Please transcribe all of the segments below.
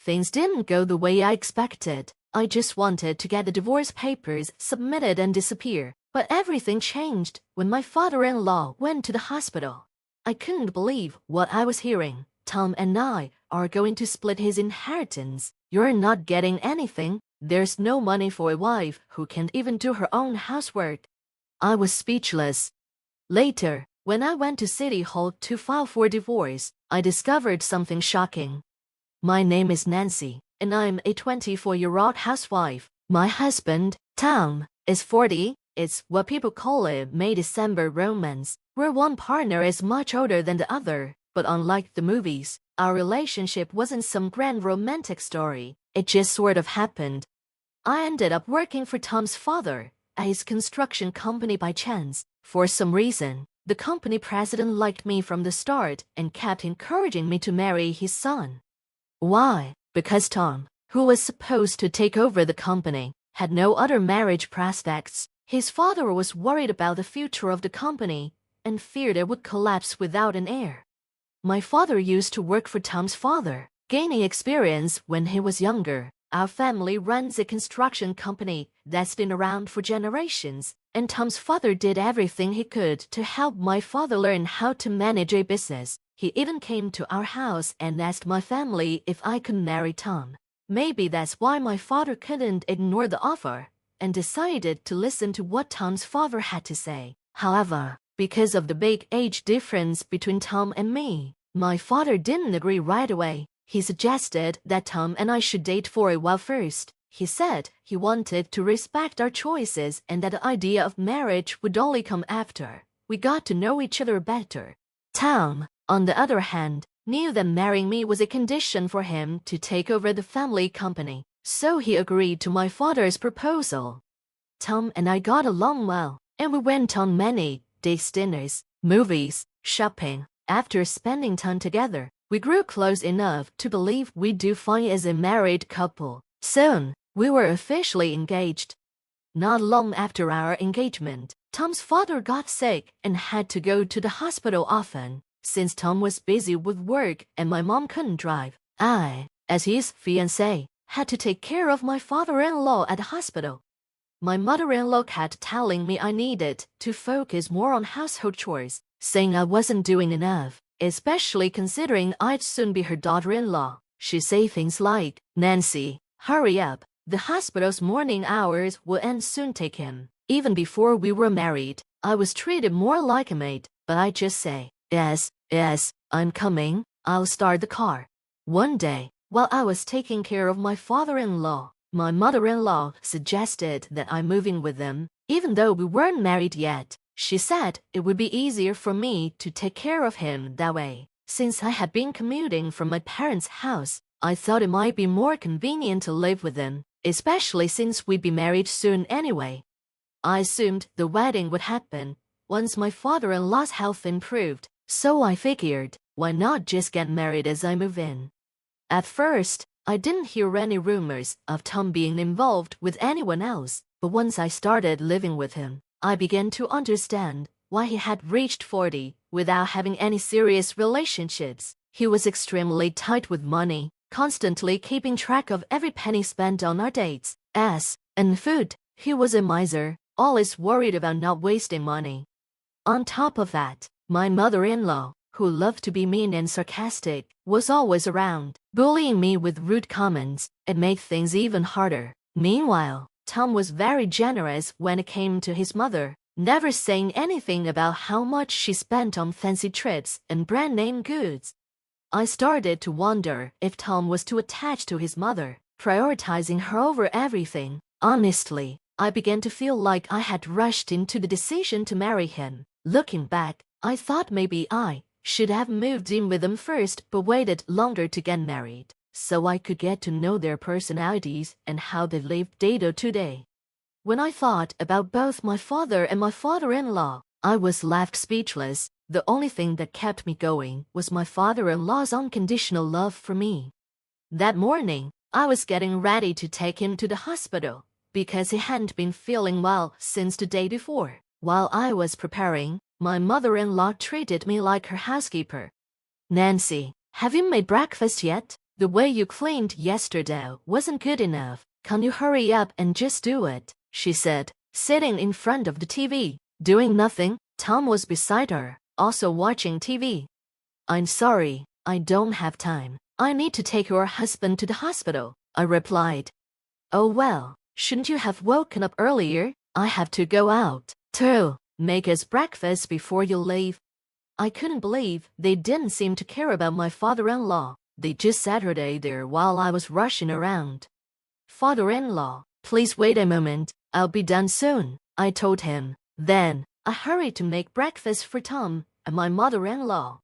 Things didn't go the way I expected. I just wanted to get the divorce papers submitted and disappear. But everything changed when my father-in-law went to the hospital. I couldn't believe what I was hearing. Tom and I are going to split his inheritance. You're not getting anything. There's no money for a wife who can't even do her own housework. I was speechless. Later, when I went to City Hall to file for divorce, I discovered something shocking. My name is Nancy, and I'm a 24-year-old housewife. My husband, Tom, is 40. It's what people call a May-December romance, where one partner is much older than the other. But unlike the movies, our relationship wasn't some grand romantic story. It just sort of happened. I ended up working for Tom's father at his construction company by chance. For some reason, the company president liked me from the start and kept encouraging me to marry his son. Why? Because Tom, who was supposed to take over the company, had no other marriage prospects. His father was worried about the future of the company and feared it would collapse without an heir. My father used to work for Tom's father, gaining experience when he was younger. Our family runs a construction company that's been around for generations, and Tom's father did everything he could to help my father learn how to manage a business. He even came to our house and asked my family if I could marry Tom. Maybe that's why my father couldn't ignore the offer and decided to listen to what Tom's father had to say. However, because of the big age difference between Tom and me, my father didn't agree right away. He suggested that Tom and I should date for a while first. He said he wanted to respect our choices and that the idea of marriage would only come after we got to know each other better. Tom, on the other hand, knew that marrying me was a condition for him to take over the family company, so he agreed to my father's proposal. Tom and I got along well, and we went on many dates, dinners, movies, shopping. After spending time together, we grew close enough to believe we'd do fine as a married couple. Soon, we were officially engaged. Not long after our engagement, Tom's father got sick and had to go to the hospital often. Since Tom was busy with work and my mom couldn't drive, I, as his fiancée, had to take care of my father-in-law at the hospital. My mother-in-law kept telling me I needed to focus more on household chores, saying I wasn't doing enough, especially considering I'd soon be her daughter-in-law. She'd say things like, "Nancy, hurry up. The hospital's morning hours will end soon, take him." Even before we were married, I was treated more like a maid, but I'd just say, Yes, I'm coming. I'll start the car." One day, while I was taking care of my father-in-law, my mother-in-law suggested that I move in with them, even though we weren't married yet. She said it would be easier for me to take care of him that way. Since I had been commuting from my parents' house, I thought it might be more convenient to live with them, especially since we'd be married soon anyway. I assumed the wedding would happen once my father-in-law's health improved, so I figured, why not just get married as I move in? At first, I didn't hear any rumors of Tom being involved with anyone else, but once I started living with him, I began to understand why he had reached 40 without having any serious relationships. He was extremely tight with money, constantly keeping track of every penny spent on our dates, and food. He was a miser, always worried about not wasting money. On top of that, my mother-in-law, who loved to be mean and sarcastic, was always around, bullying me with rude comments. It made things even harder. Meanwhile, Tom was very generous when it came to his mother, never saying anything about how much she spent on fancy trips and brand-name goods. I started to wonder if Tom was too attached to his mother, prioritizing her over everything. Honestly, I began to feel like I had rushed into the decision to marry him. Looking back, I thought maybe I should have moved in with them first but waited longer to get married, so I could get to know their personalities and how they lived day to day. When I thought about both my father and my father-in-law, I was left speechless. The only thing that kept me going was my father-in-law's unconditional love for me. That morning, I was getting ready to take him to the hospital because he hadn't been feeling well since the day before. While I was preparing, my mother-in-law treated me like her housekeeper. "Nancy, have you made breakfast yet?" The way you cleaned yesterday wasn't good enough. Can you hurry up and just do it? She said, sitting in front of the TV, doing nothing. Tom was beside her, also watching TV. I'm sorry, I don't have time. I need to take your husband to the hospital, I replied. Oh well, shouldn't you have woken up earlier? I have to go out, too. Make us breakfast before you leave. I couldn't believe they didn't seem to care about my father-in-law. They just sat there while I was rushing around. Father-in-law, please wait a moment, I'll be done soon, I told him. Then, I hurried to make breakfast for Tom and my mother-in-law.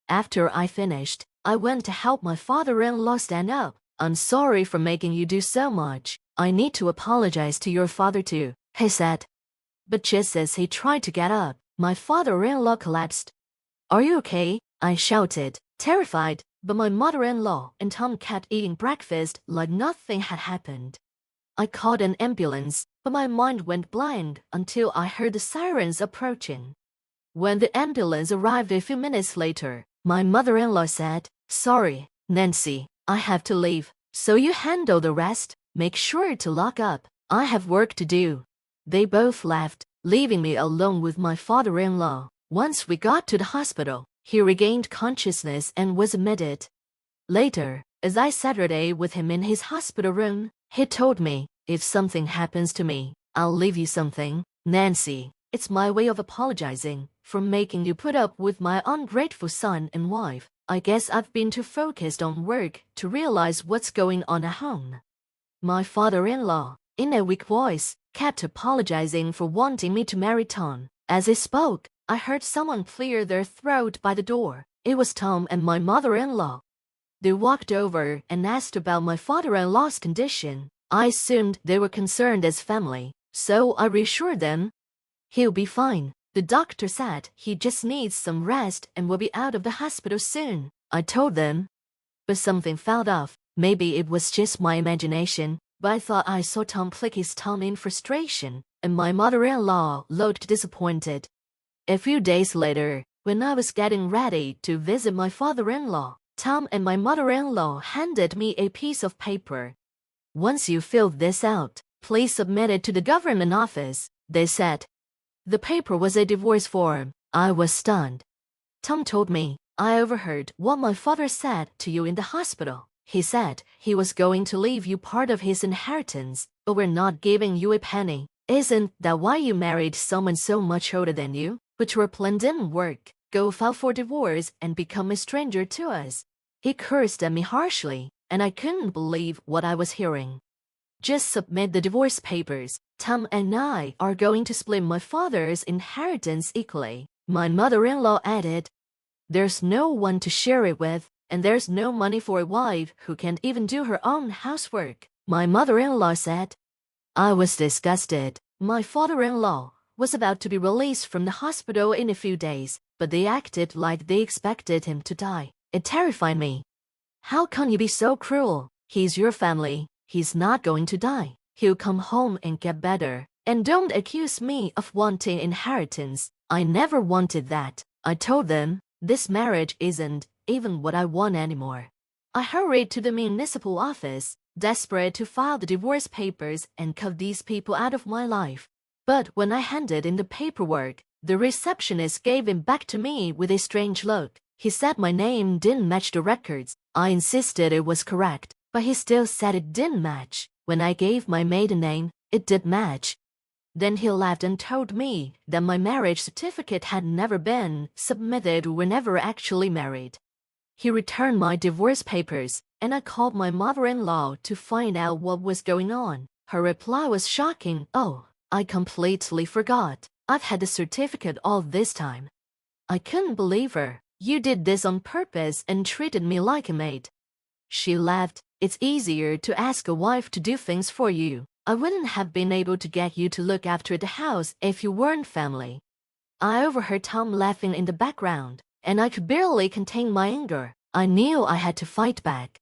After I finished, I went to help my father-in-law stand up. I'm sorry for making you do so much. I need to apologize to your father too, he said. But just as he tried to get up, my father-in-law collapsed. Are you okay? I shouted, terrified, but my mother-in-law and Tom kept eating breakfast like nothing had happened. I called an ambulance, but my mind went blank until I heard the sirens approaching. When the ambulance arrived a few minutes later, my mother-in-law said, Sorry, Nancy, I have to leave, so you handle the rest. Make sure to lock up. I have work to do. They both left, leaving me alone with my father-in-law. Once we got to the hospital, he regained consciousness and was admitted. Later, as I sat there with him in his hospital room, he told me, if something happens to me, I'll leave you something. Nancy, it's my way of apologizing for making you put up with my ungrateful son and wife. I guess I've been too focused on work to realize what's going on at home. My father-in-law, in a weak voice, kept apologizing for wanting me to marry Tom. As he spoke, I heard someone clear their throat by the door. It was Tom and my mother-in-law. They walked over and asked about my father-in-law's condition. I assumed they were concerned as family, so I reassured them. He'll be fine. The doctor said he just needs some rest and will be out of the hospital soon, I told them. But something felt off. Maybe it was just my imagination, but I thought I saw Tom click his tongue in frustration, and my mother-in-law looked disappointed. A few days later, when I was getting ready to visit my father-in-law, Tom and my mother-in-law handed me a piece of paper. Once you fill this out, please submit it to the government office, they said. The paper was a divorce form. I was stunned. Tom told me, I overheard what my father said to you in the hospital. He said he was going to leave you part of his inheritance, but we're not giving you a penny. Isn't that why you married someone so much older than you? But your plan didn't work. Go file for divorce and become a stranger to us. He cursed at me harshly, and I couldn't believe what I was hearing. Just submit the divorce papers. Tom and I are going to split my father's inheritance equally, my mother-in-law added. There's no one to share it with, and there's no money for a wife who can't even do her own housework, my mother-in-law said. I was disgusted. My father-in-law was about to be released from the hospital in a few days, but they acted like they expected him to die. It terrified me. How can you be so cruel? He's your family. He's not going to die. He'll come home and get better. And don't accuse me of wanting inheritance. I never wanted that. I told them, this marriage isn't even what I want anymore. I hurried to the municipal office, desperate to file the divorce papers and cut these people out of my life. But when I handed in the paperwork, the receptionist gave it back to me with a strange look. He said my name didn't match the records. I insisted it was correct, but he still said it didn't match. When I gave my maiden name, it did match. Then he laughed and told me that my marriage certificate had never been submitted. We were never actually married. He returned my divorce papers, and I called my mother-in-law to find out what was going on. Her reply was shocking. Oh, I completely forgot. I've had the certificate all this time. I couldn't believe her. You did this on purpose and treated me like a maid. She laughed. It's easier to ask a wife to do things for you. I wouldn't have been able to get you to look after the house if you weren't family. I overheard Tom laughing in the background, and I could barely contain my anger. I knew I had to fight back.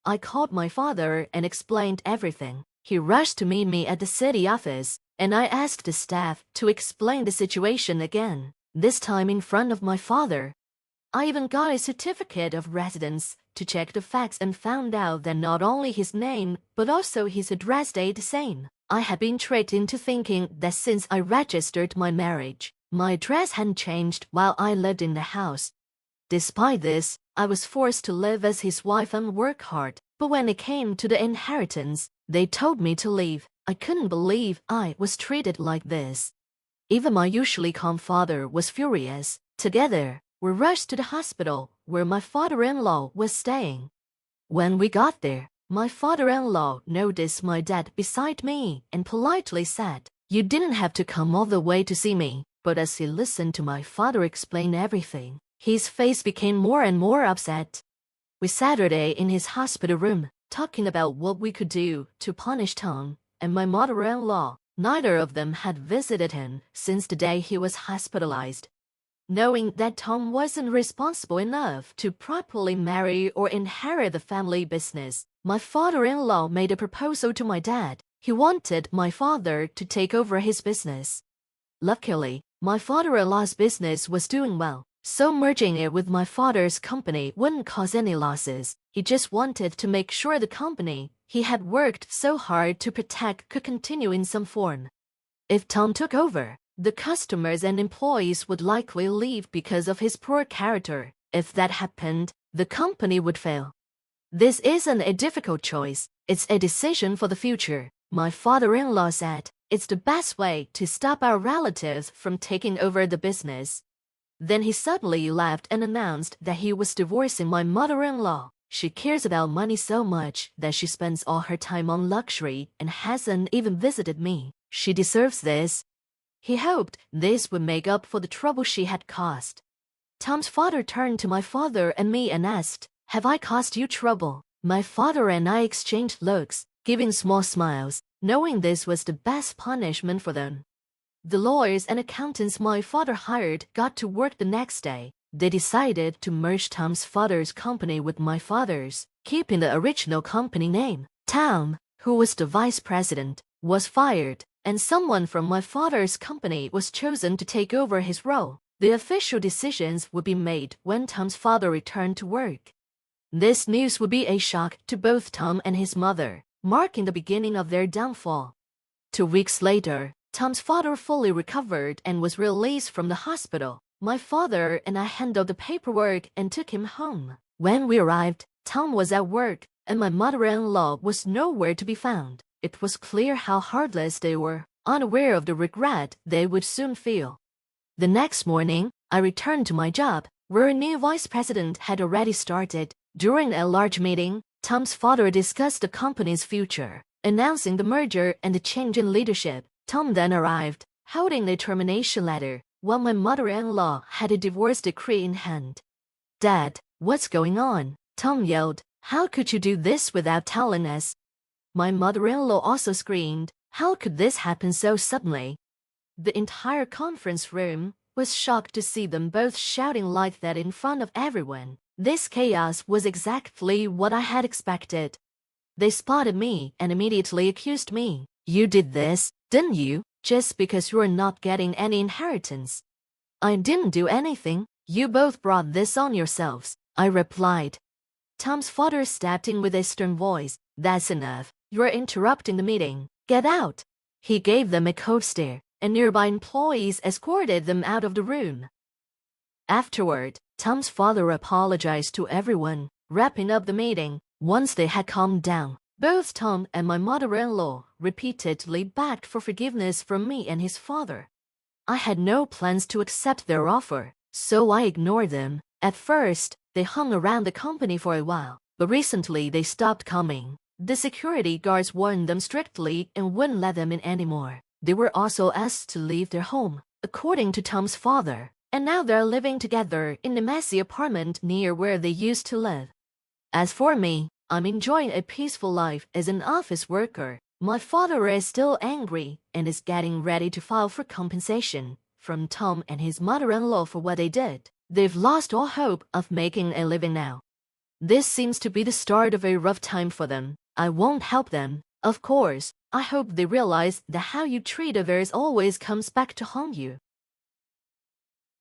I called my father and explained everything. He rushed to meet me at the city office, and I asked the staff to explain the situation again, this time in front of my father. I even got a certificate of residence to check the facts and found out that not only his name, but also his address stayed the same. I had been tricked into thinking that since I registered my marriage, my address hadn't changed while I lived in the house. Despite this, I was forced to live as his wife and work hard. But when it came to the inheritance, they told me to leave. I couldn't believe I was treated like this. Even my usually calm father was furious. Together, we rushed to the hospital where my father-in-law was staying. When we got there, my father-in-law noticed my dad beside me and politely said, "You didn't have to come all the way to see me." But as he listened to my father explain everything, his face became more and more upset. We sat there in his hospital room, talking about what we could do to punish Tom and my mother-in-law. Neither of them had visited him since the day he was hospitalized. Knowing that Tom wasn't responsible enough to properly marry or inherit the family business, my father-in-law made a proposal to my dad. He wanted my father to take over his business. Luckily, my father-in-law's business was doing well, so merging it with my father's company wouldn't cause any losses. He just wanted to make sure the company he had worked so hard to protect could continue in some form. If Tom took over, the customers and employees would likely leave because of his poor character. If that happened, the company would fail. This isn't a difficult choice, it's a decision for the future, my father-in-law said. It's the best way to stop our relatives from taking over the business. Then he suddenly laughed and announced that he was divorcing my mother-in-law. She cares about money so much that she spends all her time on luxury and hasn't even visited me. She deserves this. He hoped this would make up for the trouble she had caused. Tom's father turned to my father and me and asked, "Have I caused you trouble?" My father and I exchanged looks, giving small smiles, knowing this was the best punishment for them. The lawyers and accountants my father hired got to work the next day. They decided to merge Tom's father's company with my father's, keeping the original company name. Tom, who was the vice president, was fired, and someone from my father's company was chosen to take over his role. The official decisions would be made when Tom's father returned to work. This news would be a shock to both Tom and his mother, marking the beginning of their downfall. 2 weeks later, Tom's father fully recovered and was released from the hospital. My father and I handled the paperwork and took him home. When we arrived, Tom was at work, and my mother-in-law was nowhere to be found. It was clear how heartless they were, unaware of the regret they would soon feel. The next morning, I returned to my job, where a new vice president had already started. During a large meeting, Tom's father discussed the company's future, announcing the merger and the change in leadership. Tom then arrived, holding a termination letter, while my mother-in-law had a divorce decree in hand. "Dad, what's going on?" Tom yelled. "How could you do this without telling us?" My mother-in-law also screamed. How could this happen so suddenly? The entire conference room was shocked to see them both shouting like that in front of everyone. This chaos was exactly what I had expected. They spotted me and immediately accused me. "You did this, didn't you, just because you're not getting any inheritance?" "I didn't do anything. You both brought this on yourselves," I replied. Tom's father stepped in with a stern voice. "That's enough. You're interrupting the meeting. Get out." He gave them a cold stare, and nearby employees escorted them out of the room. Afterward, Tom's father apologized to everyone, wrapping up the meeting. Once they had calmed down, both Tom and my mother-in-law repeatedly begged for forgiveness from me and his father. I had no plans to accept their offer, so I ignored them. At first, they hung around the company for a while, but recently they stopped coming. The security guards warned them strictly and wouldn't let them in anymore. They were also asked to leave their home, according to Tom's father, and now they're living together in a messy apartment near where they used to live. As for me, I'm enjoying a peaceful life as an office worker. My father is still angry and is getting ready to file for compensation from Tom and his mother-in-law for what they did. They've lost all hope of making a living now. This seems to be the start of a rough time for them. I won't help them. Of course, I hope they realize that how you treat others always comes back to haunt you.